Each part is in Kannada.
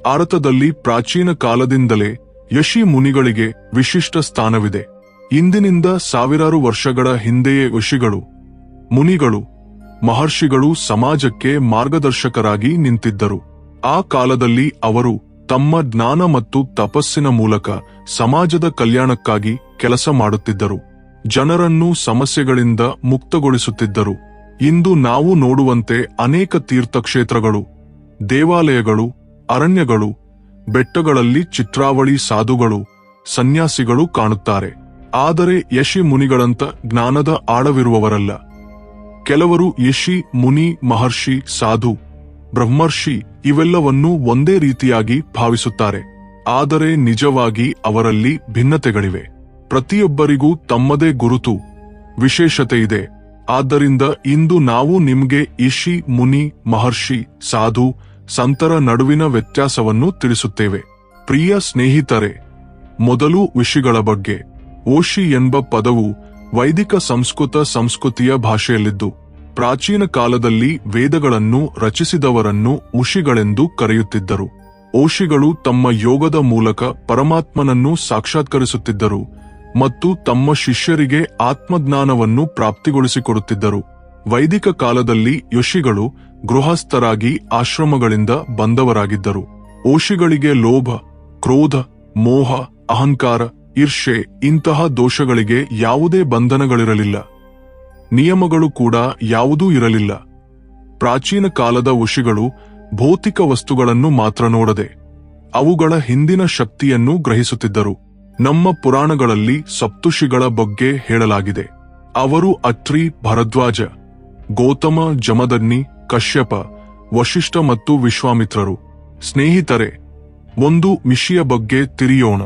ಭಾರತದಲ್ಲಿ ಪ್ರಾಚೀನ ಕಾಲದಿಂದಲೇ ಯಶಿ ಮುನಿಗಳಿಗೆ ವಿಶಿಷ್ಟ ಸ್ಥಾನವಿದೆ. ಇಂದಿನಿಂದ ಸಾವಿರಾರು ವರ್ಷಗಳ ಹಿಂದೆಯೇ ಋಷಿಗಳು, ಮುನಿಗಳು, ಮಹರ್ಷಿಗಳು ಸಮಾಜಕ್ಕೆ ಮಾರ್ಗದರ್ಶಕರಾಗಿ ನಿಂತಿದ್ದರು. ಆ ಕಾಲದಲ್ಲಿ ಅವರು ತಮ್ಮ ಜ್ಞಾನ ಮತ್ತು ತಪಸ್ಸಿನ ಮೂಲಕ ಸಮಾಜದ ಕಲ್ಯಾಣಕ್ಕಾಗಿ ಕೆಲಸ ಮಾಡುತ್ತಿದ್ದರು. ಜನರನ್ನು ಸಮಸ್ಯೆಗಳಿಂದ ಮುಕ್ತಗೊಳಿಸುತ್ತಿದ್ದರು. ಇಂದು ನಾವು ನೋಡುವಂತೆ ಅನೇಕ ತೀರ್ಥಕ್ಷೇತ್ರಗಳು, ದೇವಾಲಯಗಳು, ಅರಣ್ಯಗಳು, ಬೆಟ್ಟಗಳಲ್ಲಿ ಚಿತ್ರಾವಳಿ ಸಾಧುಗಳು, ಸನ್ಯಾಸಿಗಳು ಕಾಣುತ್ತಾರೆ. ಆದರೆ ಯಶಿ ಮುನಿಗಳಂತ ಜ್ಞಾನದ ಆಳವಿರುವವರಲ್ಲ. ಕೆಲವರು ಯಶಿ, ಮುನಿ, ಮಹರ್ಷಿ, ಸಾಧು, ಬ್ರಹ್ಮರ್ಷಿ ಇವೆಲ್ಲವನ್ನೂ ಒಂದೇ ರೀತಿಯಾಗಿ ಭಾವಿಸುತ್ತಾರೆ. ಆದರೆ ನಿಜವಾಗಿ ಅವರಲ್ಲಿ ಭಿನ್ನತೆಗಳಿವೆ. ಪ್ರತಿಯೊಬ್ಬರಿಗೂ ತಮ್ಮದೇ ಗುರುತು, ವಿಶೇಷತೆ ಇದೆ. ಆದ್ದರಿಂದ ಇಂದು ನಾವು ನಿಮಗೆ ಯಶಿ, ಮುನಿ, ಮಹರ್ಷಿ, ಸಾಧು, ಸಂತರ ನಡುವಿನ ವ್ಯತ್ಯಾಸವನ್ನು ತಿಳಿಸುತ್ತೇವೆ. ಪ್ರಿಯ ಸ್ನೇಹಿತರೆ, ಮೊದಲು ಋಷಿಗಳ ಬಗ್ಗೆ. ಓಶಿ ಎಂಬ ಪದವು ವೈದಿಕ ಸಂಸ್ಕೃತಿಯ ಭಾಷೆಯಲ್ಲಿದ್ದು, ಪ್ರಾಚೀನ ಕಾಲದಲ್ಲಿ ವೇದಗಳನ್ನು ರಚಿಸಿದವರನ್ನು ಋಷಿಗಳೆಂದು ಕರೆಯುತ್ತಿದ್ದರು. ಓಶಿಗಳು ತಮ್ಮ ಯೋಗದ ಮೂಲಕ ಪರಮಾತ್ಮನನ್ನು ಸಾಕ್ಷಾತ್ಕರಿಸುತ್ತಿದ್ದರು ಮತ್ತು ತಮ್ಮ ಶಿಷ್ಯರಿಗೆ ಆತ್ಮಜ್ಞಾನವನ್ನು ಪ್ರಾಪ್ತಿಗೊಳಿಸಿಕೊಡುತ್ತಿದ್ದರು. ವೈದಿಕ ಕಾಲದಲ್ಲಿ ಋಷಿಗಳು ಗೃಹಸ್ಥರಾಗಿ ಆಶ್ರಮಗಳಿಂದ ಬಂದವರಾಗಿದ್ದರು. ಓಶಿಗಳಿಗೆ ಲೋಭ, ಕ್ರೋಧ, ಮೋಹ, ಅಹಂಕಾರ, ಈರ್ಷೆ ಇಂತಹ ದೋಷಗಳಿಗೆ ಯಾವುದೇ ಬಂಧನಗಳಿರಲಿಲ್ಲ. ನಿಯಮಗಳು ಕೂಡ ಯಾವುದೂ ಇರಲಿಲ್ಲ. ಪ್ರಾಚೀನ ಕಾಲದ ಋಷಿಗಳು ಭೌತಿಕ ವಸ್ತುಗಳನ್ನು ಮಾತ್ರ ನೋಡದೆ ಅವುಗಳ ಹಿಂದಿನ ಶಕ್ತಿಯನ್ನು ಗ್ರಹಿಸುತ್ತಿದ್ದರು. ನಮ್ಮ ಪುರಾಣಗಳಲ್ಲಿ ಸಪ್ತಋಷಿಗಳ ಬಗ್ಗೆ ಹೇಳಲಾಗಿದೆ. ಅವರು ಅತ್ರಿ, ಭರದ್ವಾಜ, ಗೌತಮ, ಜಮದಗ್ನಿ, ಕಶ್ಯಪ, ವಶಿಷ್ಠ ಮತ್ತು ವಿಶ್ವಾಮಿತ್ರರು. ಸ್ನೇಹಿತರೆ, ಒಂದು ಋಷಿಯ ಬಗ್ಗೆ ತಿಳಿಯೋಣ.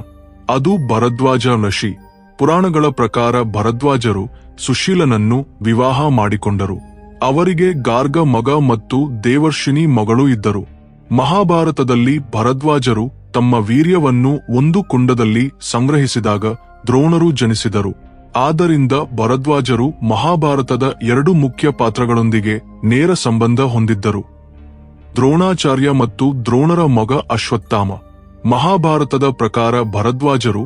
ಅದು ಭರದ್ವಾಜ ಋಷಿ. ಪುರಾಣಗಳ ಪ್ರಕಾರ ಭರದ್ವಾಜರು ಸುಶೀಲನನ್ನು ವಿವಾಹ ಮಾಡಿಕೊಂಡರು. ಅವರಿಗೆ ಗಾರ್ಗ ಮಗ ಮತ್ತು ದೇವರ್ಷಿನಿ ಮಗಳು ಇದ್ದರು. ಮಹಾಭಾರತದಲ್ಲಿ ಭರದ್ವಾಜರು ತಮ್ಮ ವೀರ್ಯವನ್ನು ಒಂದು ಕುಂಡದಲ್ಲಿ ಸಂಗ್ರಹಿಸಿದಾಗ ದ್ರೋಣರು ಜನಿಸಿದರು. ಆದ್ದರಿಂದ ಭರದ್ವಾಜರು ಮಹಾಭಾರತದ 2 ಮುಖ್ಯ ಪಾತ್ರಗಳೊಂದಿಗೆ ನೇರ ಸಂಬಂಧ ಹೊಂದಿದ್ದರು: ದ್ರೋಣಾಚಾರ್ಯ ಮತ್ತು ದ್ರೋಣರ ಮಗ ಅಶ್ವತ್ಥಾಮ. ಮಹಾಭಾರತದ ಪ್ರಕಾರ ಭರದ್ವಾಜರು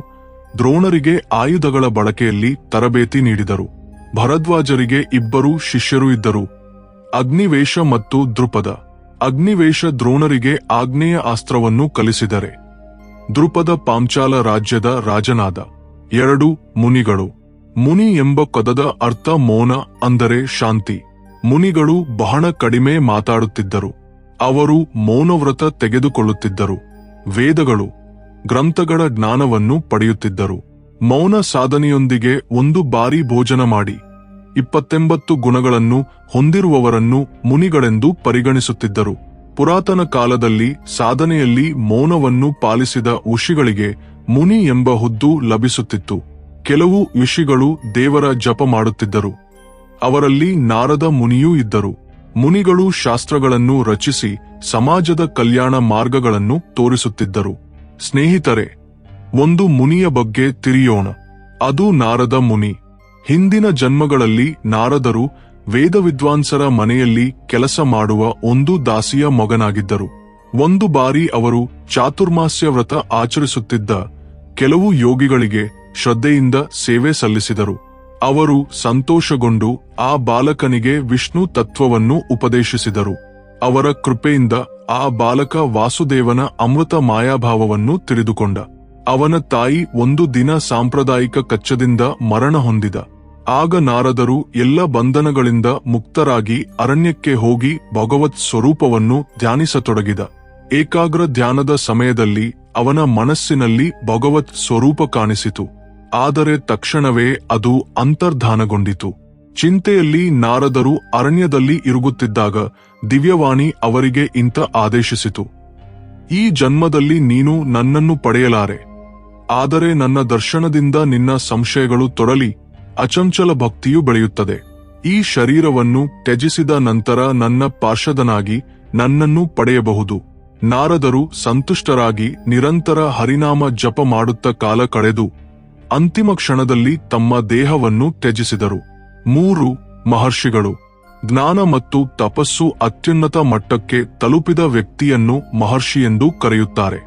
ದ್ರೋಣರಿಗೆ ಆಯುಧಗಳ ಬಳಕೆಯಲ್ಲಿ ತರಬೇತಿ ನೀಡಿದರು. ಭರದ್ವಾಜರಿಗೆ 2 ಶಿಷ್ಯರು ಇದ್ದರು: ಅಗ್ನಿವೇಶ ಮತ್ತು ದೃಪದ. ಅಗ್ನಿವೇಶ ದ್ರೋಣರಿಗೆ ಆಗ್ನೇಯ ಅಸ್ತ್ರವನ್ನು ಕಲಿಸಿದರೆ, ದೃಪದ ಪಾಂಚಾಲ ರಾಜ್ಯದ ರಾಜನಾದ. 2 ಮುನಿಗಳು. ಮುನಿ ಎಂಬ ಪದದ ಅರ್ಥ ಮೌನ, ಅಂದರೆ ಶಾಂತಿ. ಮುನಿಗಳು ಬಹಳ ಕಡಿಮೆ ಮಾತಾಡುತ್ತಿದ್ದರು. ಅವರು ಮೌನವ್ರತ ತೆಗೆದುಕೊಳ್ಳುತ್ತಿದ್ದರು. ವೇದಗಳು, ಗ್ರಂಥಗಳ ಜ್ಞಾನವನ್ನು ಪಡೆಯುತ್ತಿದ್ದರು. ಮೌನ ಸಾಧನೆಯೊಂದಿಗೆ ಒಂದು ಬಾರಿ ಭೋಜನ ಮಾಡಿ 29 ಗುಣಗಳನ್ನು ಹೊಂದಿರುವವರನ್ನು ಮುನಿಗಳೆಂದು ಪರಿಗಣಿಸುತ್ತಿದ್ದರು. ಪುರಾತನ ಕಾಲದಲ್ಲಿ ಸಾಧನೆಯಲ್ಲಿ ಮೌನವನ್ನು ಪಾಲಿಸಿದ ಋಷಿಗಳಿಗೆ ಮುನಿ ಎಂಬ ಹುದ್ದು ಲಭಿಸುತ್ತಿತ್ತು. ಕೆಲವು ಋಷಿಗಳು ದೇವರ ಜಪ ಮಾಡುತ್ತಿದ್ದರು. ಅವರಲ್ಲಿ ನಾರದ ಮುನಿಯೂ ಇದ್ದರು. ಮುನಿಗಳು ಶಾಸ್ತ್ರಗಳನ್ನು ರಚಿಸಿ ಸಮಾಜದ ಕಲ್ಯಾಣ ಮಾರ್ಗಗಳನ್ನು ತೋರಿಸುತ್ತಿದ್ದರು. ಸ್ನೇಹಿತರೆ, ಒಂದು ಮುನಿಯ ಬಗ್ಗೆ ತಿಳಿಯೋಣ. ಅದು ನಾರದ ಮುನಿ. ಹಿಂದಿನ ಜನ್ಮಗಳಲ್ಲಿ ನಾರದರು ವೇದವಿದ್ವಾಂಸರ ಮನೆಯಲ್ಲಿ ಕೆಲಸ ಮಾಡುವ ಒಂದು ದಾಸಿಯ ಮಗನಾಗಿದ್ದರು. ಒಂದು ಬಾರಿ ಅವರು ಚಾತುರ್ಮಾಸ್ಯ ವ್ರತ ಆಚರಿಸುತ್ತಿದ್ದ ಕೆಲವು ಯೋಗಿಗಳಿಗೆ ಶ್ರದ್ಧೆಯಿಂದ ಸೇವೆ ಸಲ್ಲಿಸಿದರು. ಅವರು ಸಂತೋಷಗೊಂಡು ಆ ಬಾಲಕನಿಗೆ ವಿಷ್ಣು ತತ್ವವನ್ನು ಉಪದೇಶಿಸಿದರು. ಅವರ ಕೃಪೆಯಿಂದ ಆ ಬಾಲಕ ವಾಸುದೇವನ ಅಮೃತ ಮಾಯಾಭಾವವನ್ನು ತಿಳಿದುಕೊಂಡ. ಅವನ ತಾಯಿ ಒಂದು ದಿನ ಸಾಂಪ್ರದಾಯಿಕ ಕಚ್ಚದಿಂದ ಮರಣ ಹೊಂದಿದ. ಆಗ ನಾರದರು ಎಲ್ಲ ಬಂಧನಗಳಿಂದ ಮುಕ್ತರಾಗಿ ಅರಣ್ಯಕ್ಕೆ ಹೋಗಿ ಭಗವತ್ ಸ್ವರೂಪವನ್ನು ಧ್ಯಾನಿಸತೊಡಗಿದ. ಏಕಾಗ್ರ ಧ್ಯಾನದ ಸಮಯದಲ್ಲಿ ಅವನ ಮನಸ್ಸಿನಲ್ಲಿ ಭಗವತ್ ಸ್ವರೂಪ ಕಾಣಿಸಿತು. ಆದರೆ ತಕ್ಷಣವೇ ಅದು ಅಂತರ್ಧಾನಗೊಂಡಿತು. ಚಿಂತೆಯಲ್ಲಿ ನಾರದರು ಅರಣ್ಯದಲ್ಲಿ ಇರುಗುತ್ತಿದ್ದಾಗ ದಿವ್ಯವಾಣಿ ಅವರಿಗೆ ಇಂಥ ಆದೇಶಿಸಿತು: ಈ ಜನ್ಮದಲ್ಲಿ ನೀನು ನನ್ನನ್ನು ಪಡೆಯಲಾರೆ. ಆದರೆ ನನ್ನ ದರ್ಶನದಿಂದ ನಿನ್ನ ಸಂಶಯಗಳು ತೊಡಲಿ, ಅಚಂಚಲ ಭಕ್ತಿಯು ಬೆಳೆಯುತ್ತದೆ. ಈ ಶರೀರವನ್ನು ತ್ಯಜಿಸಿದ ನಂತರ ನನ್ನ ಪಾರ್ಷದನಾಗಿ ನನ್ನನ್ನು ಪಡೆಯಬಹುದು. ನಾರದರು ಸಂತುಷ್ಟರಾಗಿ ನಿರಂತರ ಹರಿನಾಮ ಜಪ ಮಾಡುತ್ತ ಕಾಲ ಕಳೆದು ಅಂತಿಮ ಕ್ಷಣದಲ್ಲಿ ತಮ್ಮ ದೇಹವನ್ನು ತ್ಯಜಿಸಿದರು. 3 ಮಹರ್ಷಿಗಳು. ಜ್ಞಾನ ಮತ್ತು ತಪಸ್ಸು ಅತ್ಯುನ್ನತ ಮಟ್ಟಕ್ಕೆ ತಲುಪಿದ ವ್ಯಕ್ತಿಯನ್ನು ಮಹರ್ಷಿಯೆಂದು ಕರೆಯುತ್ತಾರೆ.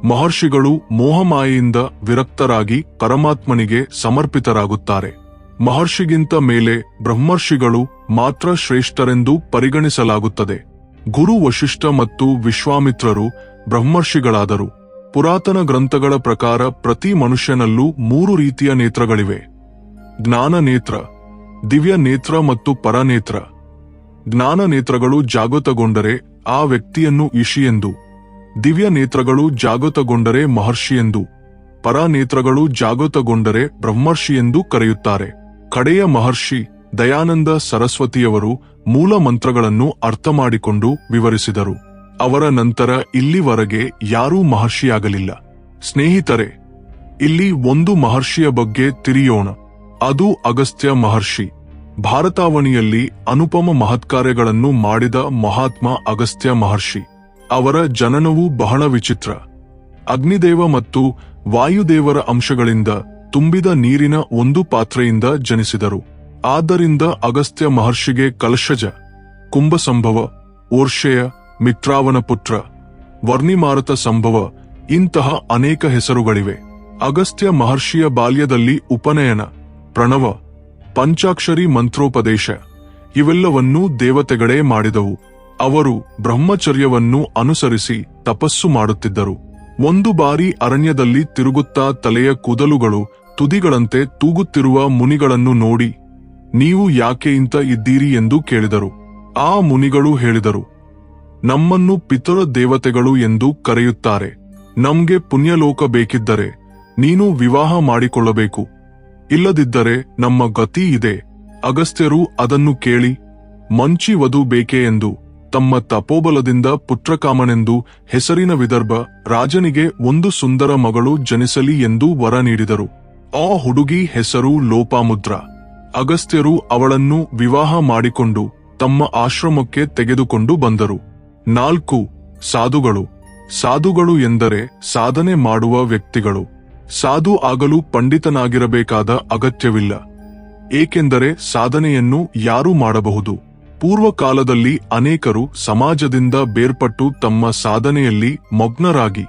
ಮಹರ್ಷಿಗಳು ಮೋಹಮಾಯೆಯಿಂದ ವಿರಕ್ತರಾಗಿ ಪರಮಾತ್ಮನಿಗೆ ಸಮರ್ಪಿತರಾಗುತ್ತಾರೆ. ಮಹರ್ಷಿಗಿಂತ ಮೇಲೆ ಬ್ರಹ್ಮರ್ಷಿಗಳು ಮಾತ್ರ ಶ್ರೇಷ್ಠರೆಂದು ಪರಿಗಣಿಸಲಾಗುತ್ತದೆ. ಗುರು ವಶಿಷ್ಠ ಮತ್ತು ವಿಶ್ವಾಮಿತ್ರರು ಬ್ರಹ್ಮರ್ಷಿಗಳಾದರು. ಪುರಾತನ ಗ್ರಂಥಗಳ ಪ್ರಕಾರ ಪ್ರತಿ ಮನುಷ್ಯನಲ್ಲೂ 3 ರೀತಿಯ ನೇತ್ರಗಳಿವೆ: ಜ್ಞಾನ ನೇತ್ರ, ದಿವ್ಯ ನೇತ್ರ ಮತ್ತು ಪರನೇತ್ರ. ಜ್ಞಾನ ನೇತ್ರಗಳು ಜಾಗೃತಗೊಂಡರೆ ಆ ವ್ಯಕ್ತಿಯನ್ನು ಋಷಿಯೆಂದು, ದಿವ್ಯ ನೇತ್ರಗಳು ಜಾಗೃತಗೊಂಡರೆ ಮಹರ್ಷಿಯೆಂದು, ಪರನೇತ್ರಗಳು ಜಾಗೃತಗೊಂಡರೆ ಬ್ರಹ್ಮರ್ಷಿಯೆಂದು ಕರೆಯುತ್ತಾರೆ. ಕಡೆಯ ಮಹರ್ಷಿ ದಯಾನಂದ ಸರಸ್ವತಿಯವರು ಮೂಲ ಮಂತ್ರಗಳನ್ನು ಅರ್ಥಮಾಡಿಕೊಂಡು ವಿವರಿಸಿದರು. ಅವರ ನಂತರ ಇಲ್ಲಿವರೆಗೆ ಯಾರೂ ಮಹರ್ಷಿಯಾಗಲಿಲ್ಲ. ಸ್ನೇಹಿತರೆ, ಇಲ್ಲಿ ಒಂದು ಮಹರ್ಷಿಯ ಬಗ್ಗೆ ತಿಳಿಯೋಣ. ಅದು ಅಗಸ್ತ್ಯ ಮಹರ್ಷಿ. ಭಾರತಾವನಿಯಲ್ಲಿ ಅನುಪಮ ಮಹತ್ಕಾರ್ಯಗಳನ್ನು ಮಾಡಿದ ಮಹಾತ್ಮ ಅಗಸ್ತ್ಯ ಮಹರ್ಷಿ. ಅವರ ಜನನವು ಬಹಳ ವಿಚಿತ್ರ. ಅಗ್ನಿದೇವ ಮತ್ತು ವಾಯುದೇವರ ಅಂಶಗಳಿಂದ ತುಂಬಿದ ನೀರಿನ ಒಂದು ಪಾತ್ರೆಯಿಂದ ಜನಿಸಿದರು. ಆದ್ದರಿಂದ ಅಗಸ್ತ್ಯ ಮಹರ್ಷಿಗೆ ಕಲಶಜ, ಕುಂಭಸಂಭವ, ಓರ್ಷೇಯ, ಮಿತ್ರಾವನ ಪುತ್ರ, ವರ್ಣಿಮಾರತ ಸಂಭವ ಇಂತಹ ಅನೇಕ ಹೆಸರುಗಳಿವೆ. ಅಗಸ್ತ್ಯ ಮಹರ್ಷಿಯ ಬಾಲ್ಯದಲ್ಲಿ ಉಪನಯನ, ಪ್ರಣವ, ಪಂಚಾಕ್ಷರಿ ಮಂತ್ರೋಪದೇಶ ಇವೆಲ್ಲವನ್ನೂ ದೇವತೆಗಳೇ ಮಾಡಿದವು. ಅವರು ಬ್ರಹ್ಮಚರ್ಯವನ್ನು ಅನುಸರಿಸಿ ತಪಸ್ಸು ಮಾಡುತ್ತಿದ್ದರು. ಒಂದು ಬಾರಿ ಅರಣ್ಯದಲ್ಲಿ ತಿರುಗುತ್ತಾ ತಲೆಯ ಕೂದಲುಗಳು ತುದಿಗಳಂತೆ ತೂಗುತ್ತಿರುವ ಮುನಿಗಳನ್ನು ನೋಡಿ, ನೀವು ಯಾಕೆ ಇಂತ ಇದ್ದೀರಿ ಎಂದು ಕೇಳಿದರು. ಆ ಮುನಿಗಳು ಹೇಳಿದರು, ನಮ್ಮನ್ನು ಪಿತೃ ದೇವತೆಗಳು ಎಂದು ಕರೆಯುತ್ತಾರೆ. ನಮ್ಗೆ ಪುಣ್ಯಲೋಕ ಬೇಕಿದ್ದರೆ ನೀನು ವಿವಾಹ ಮಾಡಿಕೊಳ್ಳಬೇಕು, ಇಲ್ಲದಿದ್ದರೆ ನಮ್ಮ ಗತಿ ಇದೆ. ಅಗಸ್ತ್ಯರು ಅದನ್ನು ಕೇಳಿ, ಮಂಚಿ ವಧು ಬೇಕೆ ಎಂದು ತಮ್ಮ ತಪೋಬಲದಿಂದ ಪುತ್ರಕಾಮನೆಂದು ಹೆಸರಿನ ವಿದರ್ಭ ರಾಜನಿಗೆ ಒಂದು ಸುಂದರ ಮಗಳು ಜನಿಸಲಿ ಎಂದು ವರ ನೀಡಿದರು. ಆ ಹುಡುಗಿ ಹೆಸರು ಲೋಪಾಮುದ್ರ. ಅಗಸ್ತ್ಯರು ಅವಳನ್ನು ವಿವಾಹ ಮಾಡಿಕೊಂಡು ತಮ್ಮ ಆಶ್ರಮಕ್ಕೆ ತೆಗೆದುಕೊಂಡು ಬಂದರು. 4 ಸಾಧುಗಳು. ಸಾಧುಗಳು ಎಂದರೆ ಸಾಧನೆ ಮಾಡುವ ವ್ಯಕ್ತಿಗಳು. ಸಾಧು ಆಗಲು ಪಂಡಿತನಾಗಿರಬೇಕಾದ ಅಗತ್ಯವಿಲ್ಲ, ಏಕೆಂದರೆ ಸಾಧನೆಯನ್ನು ಯಾರೂ ಮಾಡಬಹುದು. ಪೂರ್ವಕಾಲದಲ್ಲಿ ಅನೇಕರು ಸಮಾಜದಿಂದ ಬೇರ್ಪಟ್ಟು ತಮ್ಮ ಸಾಧನೆಯಲ್ಲಿ ಮಗ್ನರಾಗಿ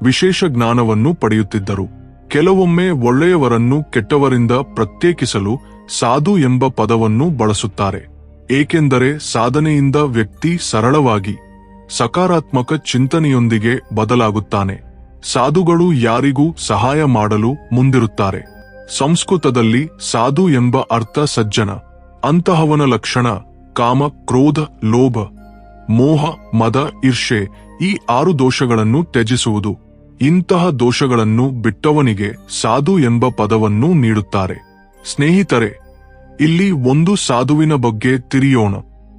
ವಿಶೇಷ ಜ್ಞಾನವನ್ನು ಪಡೆಯುತ್ತಿದ್ದರು. ಕೆಲವೊಮ್ಮೆ ಒಳ್ಳೆಯವರನ್ನು ಕೆಟ್ಟವರಿಂದ ಪ್ರತ್ಯೇಕಿಸಲು ಸಾಧು ಎಂಬ ಪದವನ್ನು ಬಳಸುತ್ತಾರೆ, ಏಕೆಂದರೆ ಸಾಧನೆಯಿಂದ ವ್ಯಕ್ತಿ ಸರಳವಾಗಿ ಸಕಾರಾತ್ಮಕ ಚಿಂತನೆಯೊಂದಿಗೆ ಬದಲಾಗುತ್ತಾನೆ. ಸಾಧುಗಳು ಯಾರಿಗೂ ಸಹಾಯ ಮಾಡಲು ಮುಂದಿರುತ್ತಾರೆ. ಸಂಸ್ಕೃತದಲ್ಲಿ ಸಾಧು ಎಂಬ ಅರ್ಥ ಸಜ್ಜನ. ಅಂತಹವನ ಲಕ್ಷಣ ಕಾಮ, ಕ್ರೋಧ, ಲೋಭ, ಮೋಹ, ಮದ, ಈರ್ಷೆ ಈ 6 ದೋಷಗಳನ್ನು ತ್ಯಜಿಸುವುದು. ಇಂತಹ ದೋಷಗಳನ್ನು ಬಿಟ್ಟವನಿಗೆ ಸಾಧು ಎಂಬ ಪದವನ್ನು ನೀಡುತ್ತಾರೆ. ಸ್ನೇಹಿತರೆ, ಇಲ್ಲಿ ಒಂದು ಸಾಧುವಿನ ಬಗ್ಗೆ ತಿಳಿಯೋಣ.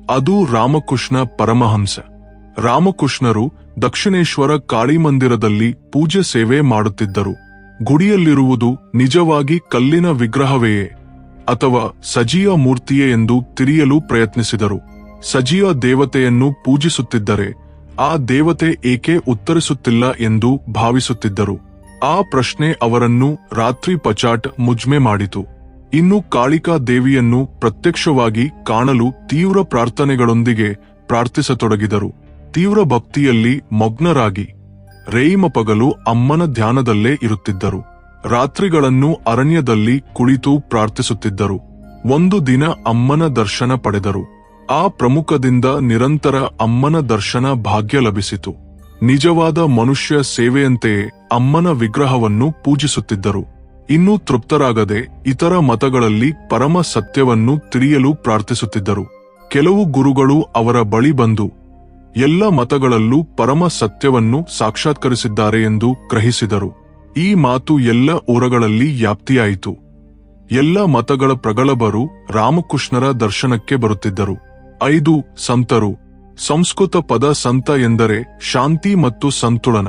ಅದು ರಾಮಕೃಷ್ಣ ಪರಮಹಂಸ. ರಾಮಕೃಷ್ಣರು ದಕ್ಷಿಣೇಶ್ವರ ಕಾಳಿಮಂದಿರದಲ್ಲಿ ಪೂಜೆ ಸೇವೆ ಮಾಡುತ್ತಿದ್ದರು. ಗುಡಿಯಲ್ಲಿರುವುದು ನಿಜವಾಗಿ ಕಲ್ಲಿನ ವಿಗ್ರಹವೆಯೇ ಅಥವಾ ಸಜೀವ ಮೂರ್ತಿಯೇ ಎಂದು ತಿಳಿಯಲು ಪ್ರಯತ್ನಿಸಿದರು. ಸಜೀವ ದೇವತೆಯನ್ನು ಪೂಜಿಸುತ್ತಿದ್ದರೆ ಆ ದೇವತೆ ಏಕೆ ಉತ್ತರಿಸುತ್ತಿಲ್ಲ ಎಂದು ಭಾವಿಸುತ್ತಿದ್ದರು. ಆ ಪ್ರಶ್ನೆ ಅವರನ್ನು ರಾತ್ರಿ ಪಚಾಟ್ ಮುಜ್ಮೆ ಮಾಡಿತು. ಇನ್ನು ಕಾಳಿಕಾ ದೇವಿಯನ್ನು ಪ್ರತ್ಯಕ್ಷವಾಗಿ ಕಾಣಲು ತೀವ್ರ ಪ್ರಾರ್ಥನೆಗಳೊಂದಿಗೆ ಪ್ರಾರ್ಥಿಸತೊಡಗಿದರು. ತೀವ್ರ ಭಕ್ತಿಯಲ್ಲಿ ಮಗ್ನರಾಗಿ ರೇಯಿಮಪಗಲು ಅಮ್ಮನ ಧ್ಯಾನದಲ್ಲೇ ಇರುತ್ತಿದ್ದರು. ರಾತ್ರಿಗಳನ್ನು ಅರಣ್ಯದಲ್ಲಿ ಕುಳಿತು ಪ್ರಾರ್ಥಿಸುತ್ತಿದ್ದರು. ಒಂದು ದಿನ ಅಮ್ಮನ ದರ್ಶನ ಪಡೆದರು. ಆ ಪ್ರಮುಖದಿಂದ ನಿರಂತರ ಅಮ್ಮನ ದರ್ಶನ ಭಾಗ್ಯ ಲಭಿಸಿತು. ನಿಜವಾದ ಮನುಷ್ಯ ಸೇವೆಯಂತೆಯೇ ಅಮ್ಮನ ವಿಗ್ರಹವನ್ನು ಪೂಜಿಸುತ್ತಿದ್ದರು. ಇನ್ನೂ ತೃಪ್ತರಾಗದೆ ಇತರ ಮತಗಳಲ್ಲಿ ಪರಮ ಸತ್ಯವನ್ನು ತಿಳಿಯಲು ಪ್ರಾರ್ಥಿಸುತ್ತಿದ್ದರು. ಕೆಲವು ಗುರುಗಳು ಅವರ ಬಳಿ ಬಂದು ಎಲ್ಲ ಮತಗಳಲ್ಲೂ ಪರಮ ಸತ್ಯವನ್ನು ಸಾಕ್ಷಾತ್ಕರಿಸಿದ್ದಾರೆ ಎಂದು ಗ್ರಹಿಸಿದರು. ಈ ಮಾತು ಎಲ್ಲ ಊರಗಳಲ್ಲಿ ವ್ಯಾಪ್ತಿಯಾಯಿತು. ಎಲ್ಲ ಮತಗಳ ಪ್ರಗಲ್ಭರು ರಾಮಕೃಷ್ಣರ ದರ್ಶನಕ್ಕೆ ಬರುತ್ತಿದ್ದರು. 5 ಸಂತರು. ಸಂಸ್ಕೃತ ಪದ ಸಂತ ಎಂದರೆ ಶಾಂತಿ ಮತ್ತು ಸಂತುಲನ.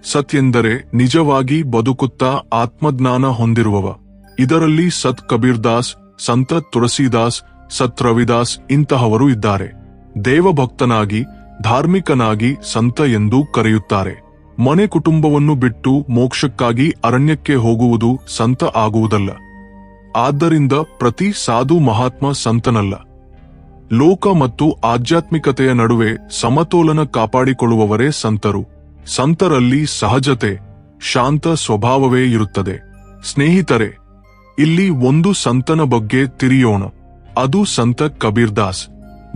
ಸತ್ ಎಂದರೆ ನಿಜವಾಗಿ ಬದುಕುತ್ತಾ ಆತ್ಮಜ್ಞಾನ ಹೊಂದಿರುವವ. ಇದರಲ್ಲಿ ಸತ್ ಕಬೀರ್ದಾಸ್, ಸಂತ ತುಳಸಿದಾಸ್, ಸತ್ ರವಿದಾಸ್ ಇಂತಹವರು ಇದ್ದಾರೆ. ದೇವಭಕ್ತನಾಗಿ ಧಾರ್ಮಿಕನಾಗಿ ಸಂತ ಎಂದು ಕರೆಯುತ್ತಾರೆ. ಮನೆ ಕುಟುಂಬವನ್ನು ಬಿಟ್ಟು ಮೋಕ್ಷಕ್ಕಾಗಿ ಅರಣ್ಯಕ್ಕೆ ಹೋಗುವುದು ಸಂತ ಆಗುವುದಲ್ಲ. ಆದ್ದರಿಂದ ಪ್ರತಿ ಸಾಧು ಮಹಾತ್ಮ ಸಂತನಲ್ಲ. ಲೋಕ ಮತ್ತು ಆಧ್ಯಾತ್ಮಿಕತೆಯ ನಡುವೆ ಸಮತೋಲನ ಕಾಪಾಡಿಕೊಳ್ಳುವವರೇ ಸಂತರು. ಸಂತರಲ್ಲಿ ಸಹಜತೆ, ಶಾಂತ ಸ್ವಭಾವವೇ ಇರುತ್ತದೆ. ಸ್ನೇಹಿತರೆ, ಇಲ್ಲಿ ಒಂದು ಸಂತನ ಬಗ್ಗೆ ತಿಳಿಯೋಣ. ಅದು ಸಂತ ಕಬೀರ್ದಾಸ್.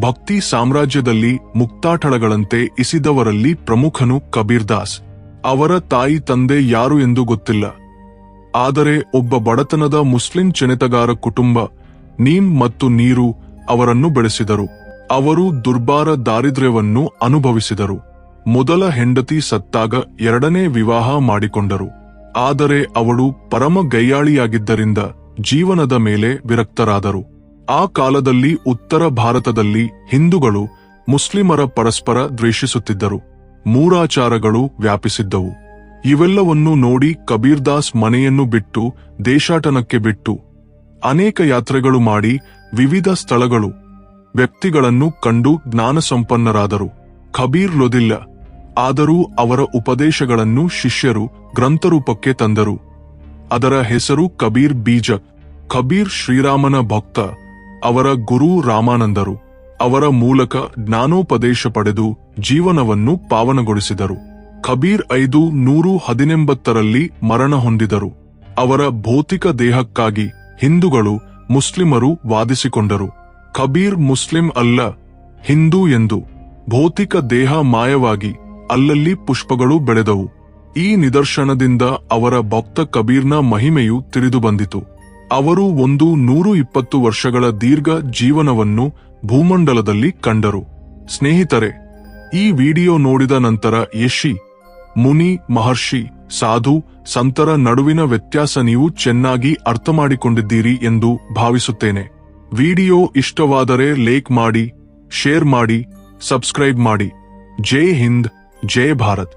ಭಕ್ತಿ ಸಾಮ್ರಾಜ್ಯದಲ್ಲಿ ಮುಕ್ತಾಠಳಗಳಂತೆ ಇಸಿದವರಲ್ಲಿ ಪ್ರಮುಖನು ಕಬೀರ್ದಾಸ್. ಅವರ ತಾಯಿ ತಂದೆ ಯಾರು ಎಂದು ಗೊತ್ತಿಲ್ಲ. ಆದರೆ ಒಬ್ಬ ಬಡತನದ ಮುಸ್ಲಿಂ ಚೆನೆತಗಾರ ಕುಟುಂಬ ನೀಮ್ ಮತ್ತು ನೀರು ಅವರನ್ನು ಬೆಳೆಸಿದರು. ಅವರು ದುರ್ಬಾರ ದಾರಿದ್ರ್ಯವನ್ನು ಅನುಭವಿಸಿದರು. ಮೊದಲ ಹೆಂಡತಿ ಸತ್ತಾಗ ಎರಡನೇ ವಿವಾಹ ಮಾಡಿಕೊಂಡರು. ಆದರೆ ಅವಳು ಪರಮ ಗಯ್ಯಾಳಿಯಾಗಿದ್ದರಿಂದ ಜೀವನದ ಮೇಲೆ ವಿರಕ್ತರಾದರು. ಆ ಕಾಲದಲ್ಲಿ ಉತ್ತರ ಭಾರತದಲ್ಲಿ ಹಿಂದೂಗಳು ಮುಸ್ಲಿಮರ ಪರಸ್ಪರ ದ್ವೇಷಿಸುತ್ತಿದ್ದರು. ಮೂಢಾಚಾರಗಳು ವ್ಯಾಪಿಸಿದ್ದವು. ಇವೆಲ್ಲವನ್ನೂ ನೋಡಿ ಕಬೀರ್ದಾಸ್ ಮನೆಯನ್ನು ಬಿಟ್ಟು ದೇಶಾಟನಕ್ಕೆ ಬಿಟ್ಟು ಅನೇಕ ಯಾತ್ರೆಗಳು ಮಾಡಿ ವಿವಿಧ ಸ್ಥಳಗಳು ವ್ಯಕ್ತಿಗಳನ್ನು ಕಂಡು ಜ್ಞಾನಸಂಪನ್ನರಾದರು. ಕಬೀರ್ ಲೊದಿಲ್ಲ. ಆದರೂ ಅವರ ಉಪದೇಶಗಳನ್ನು ಶಿಷ್ಯರು ಗ್ರಂಥರೂಪಕ್ಕೆ ತಂದರು. ಅದರ ಹೆಸರು ಕಬೀರ್ ಬೀಜ. ಕಬೀರ್ ಶ್ರೀರಾಮನ ಭಕ್ತ. ಅವರ ಗುರು ರಾಮಾನಂದರು. ಅವರ ಮೂಲಕ ಜ್ಞಾನೋಪದೇಶ ಪಡೆದು ಜೀವನವನ್ನು ಪಾವನಗೊಳಿಸಿದರು. ಕಬೀರ್ 518ರಲ್ಲಿ ಮರಣ ಹೊಂದಿದರು. ಅವರ ಭೌತಿಕ ದೇಹಕ್ಕಾಗಿ ಹಿಂದೂಗಳು ಮುಸ್ಲಿಮರು ವಾದಿಸಿಕೊಂಡರು. ಕಬೀರ್ ಮುಸ್ಲಿಂ ಅಲ್ಲ, ಹಿಂದೂ ಎಂದು. ಭೌತಿಕ ದೇಹ ಮಾಯವಾಗಿ ಅಲ್ಲಲ್ಲಿ ಪುಷ್ಪಗಳು ಬೆಳೆದವು. ಈ ನಿದರ್ಶನದಿಂದ ಅವರ ಭಕ್ತ ಕಬೀರ್ನ ಮಹಿಮೆಯು ತಿಳಿದುಬಂದಿತು. ಅವರು 120 ವರ್ಷಗಳ ದೀರ್ಘ ಜೀವನವನ್ನು ಭೂಮಂಡಲದಲ್ಲಿ ಕಂಡರು. ಸ್ನೇಹಿತರೆ, ಈ ವಿಡಿಯೋ ನೋಡಿದ ನಂತರ ಯಶಿ, ಮುನಿ, ಮಹರ್ಷಿ, ಸಾಧು, ಸಂತರ ನಡುವಿನ ವ್ಯತ್ಯಾಸ ನೀವು ಚೆನ್ನಾಗಿ ಅರ್ಥಮಾಡಿಕೊಂಡಿದ್ದೀರಿ ಎಂದು ಭಾವಿಸುತ್ತೇನೆ. ವಿಡಿಯೋ ಇಷ್ಟವಾದರೆ ಲೈಕ್ ಮಾಡಿ, ಶೇರ್ ಮಾಡಿ, ಸಬ್ಸ್ಕ್ರೈಬ್ ಮಾಡಿ. ಜೈ ಹಿಂದ್, ಜೈ ಭಾರತ್.